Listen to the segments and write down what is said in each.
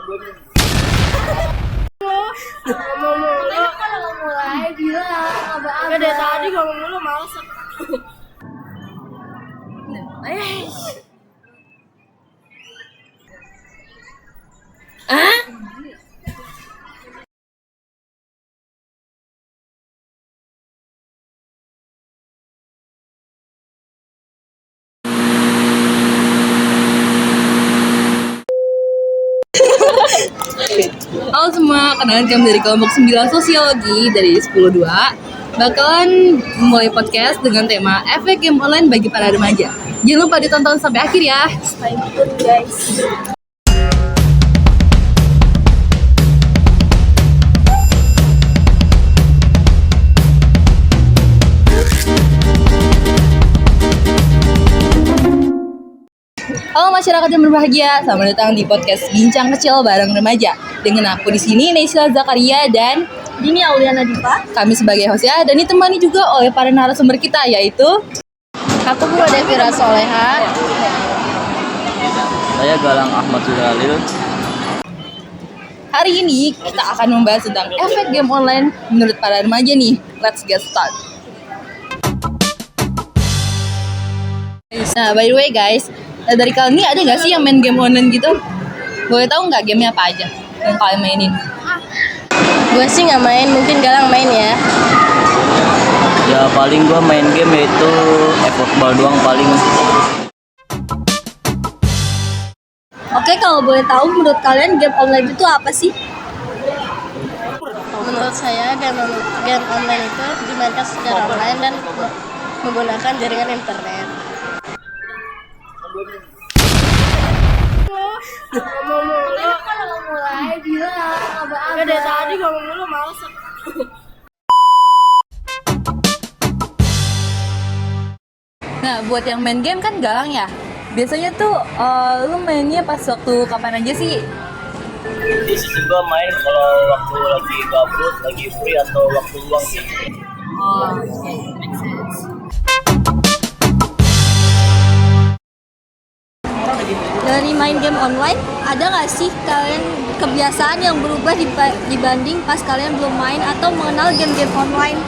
Ngomong mulu. Kalau mulai bilang abang. Udah dari tadi ngomong mulu males. Halo semua, kenalan kami dari kelompok 9 Sosiologi dari 10.2 bakalan mulai podcast dengan tema efek game online bagi para remaja. Jangan lupa ditonton sampai akhir ya. Stay tune guys. Halo masyarakat yang berbahagia, selamat datang di podcast Bincang Kecil bareng remaja. Dengan aku di sini Naysila Zakaria dan Dini Auliana Dipa. kami sebagai host ya, dan ditemani juga oleh para narasumber kita yaitu Aku Guru Devira Soleha. Saya Galang Ahmad Sudaralil. hari ini kita akan membahas tentang efek game online menurut para remaja nih. Let's get start. Nah, by the way guys, dari kalian ini ada nggak sih yang main game online gitu? Boleh tahu nggak gamenya apa aja yang kalian mainin? Gue sih nggak main, mungkin Galang main ya. Ya paling gua main game yaitu e-football doang paling. Oke, kalau boleh tahu menurut kalian game online itu apa sih? Menurut saya game online itu dimainkan secara online dan menggunakan jaringan internet. Ngomong mulu. Kalau mulai bilang abang. Udah dari tadi ngomong mulu males. Nah, buat yang main game kan Galang ya. Biasanya tuh lu mainnya pas waktu kapan aja sih? Di sisi gua main kalau waktu lagi gabut, lagi free atau waktu luang sih. Oh, okay. Make sense. Dari main game online, ada nggak sih kalian kebiasaan yang berubah dibanding pas kalian belum main atau mengenal game-game online?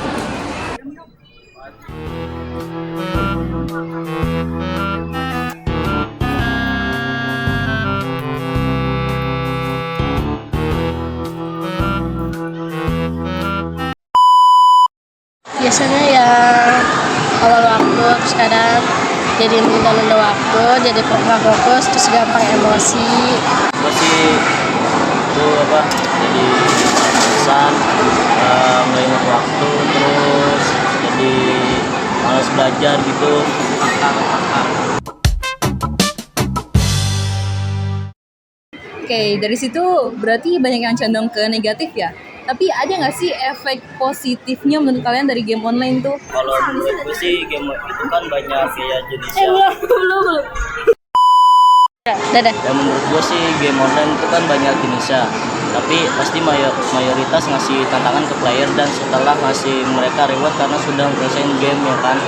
Biasanya ya awal waktu, terus kadang jadi menunda-nunda waktu, jadi nggak fokus, terus gampang emosi. Gua sih itu jadi pesan nggak ingat waktu, terus jadi malas belajar gitu. Oke, dari situ berarti banyak yang condong ke negatif ya. Tapi ada nggak sih efek positifnya menurut kalian dari game online tuh? Kalau menurut gue sih game itu kan banyak ya jenisnya. Belum. Dadah. Ya menurut gue sih game online itu kan banyak jenisnya, tapi pasti mayoritas ngasih tantangan ke player dan setelah ngasih mereka reward karena sudah menyelesaikan game ya kan.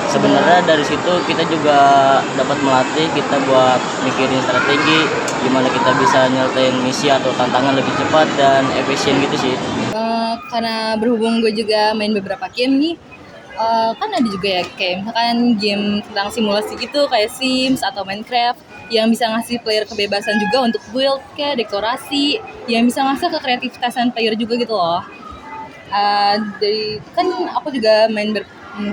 Sebenarnya dari situ kita juga dapat melatih kita buat mikirin strategi gimana kita bisa nyelesain misi atau tantangan lebih cepat dan efisien gitu sih. Karena berhubung gue juga main beberapa game nih, kan ada juga ya kayak misalkan game tentang simulasi gitu kayak Sims atau Minecraft yang bisa ngasih player kebebasan juga untuk build kayak dekorasi, yang bisa ngasih ke kreativitasan player juga gitu loh. Dari kan aku juga main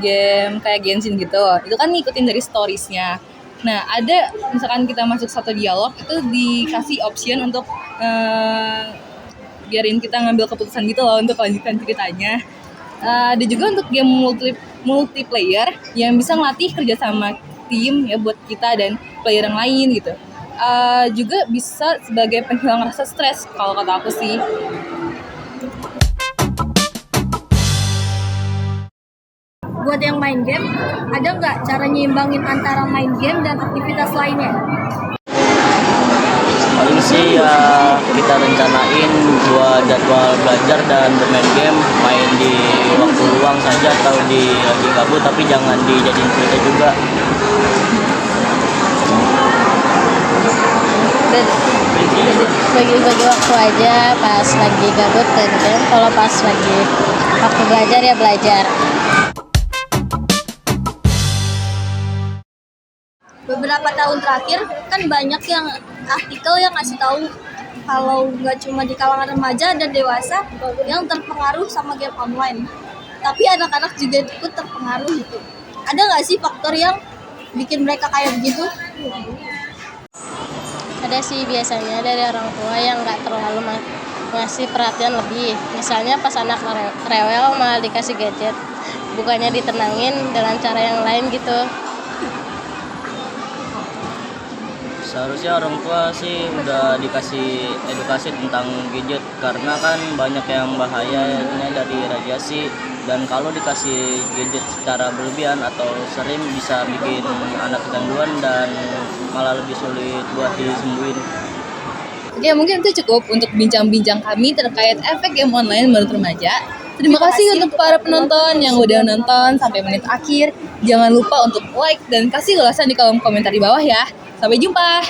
game kayak Genshin gitu, itu kan ngikutin dari storiesnya. Nah, ada misalkan kita masuk satu dialog itu dikasih option untuk biarin kita ngambil keputusan gitu loh untuk lanjutkan ceritanya. Ada juga untuk game multiplayer yang bisa ngelatih kerjasama tim ya buat kita dan player yang lain gitu. Juga bisa sebagai penghilang rasa stres kalau kata aku sih. Buat yang main game, ada nggak cara nyimbangin antara main game dan aktivitas lainnya? Paling sih ya kita rencanain buat jadwal belajar dan bermain game, main di waktu luang saja atau di lagi gabut, tapi jangan dijadiin kerja juga. Bagi-bagi waktu aja pas lagi gabut dan game. Kalau pas lagi waktu belajar ya belajar. Beberapa tahun terakhir kan banyak yang artikel yang ngasih tahu kalau nggak cuma di kalangan remaja dan dewasa yang terpengaruh sama game online, tapi anak-anak juga ikut terpengaruh gitu. Ada nggak sih faktor yang bikin mereka kayak begitu? Ada sih biasanya dari orang tua yang nggak terlalu ngasih perhatian lebih. Misalnya pas anak rewel malah dikasih gadget, bukannya ditenangin dengan cara yang lain gitu. Seharusnya orang tua sih udah dikasih edukasi tentang gadget karena kan banyak yang bahayanya dari radiasi, dan kalau dikasih gadget secara berlebihan atau sering bisa bikin anak kecanduan dan malah lebih sulit buat disembuhin. Oke, mungkin itu cukup untuk bincang-bincang kami terkait efek game online menurut remaja. Terima kasih untuk para penonton yang udah nonton sampai menit akhir. Jangan lupa untuk like dan kasih ulasan di kolom komentar di bawah ya. Sampai jumpa.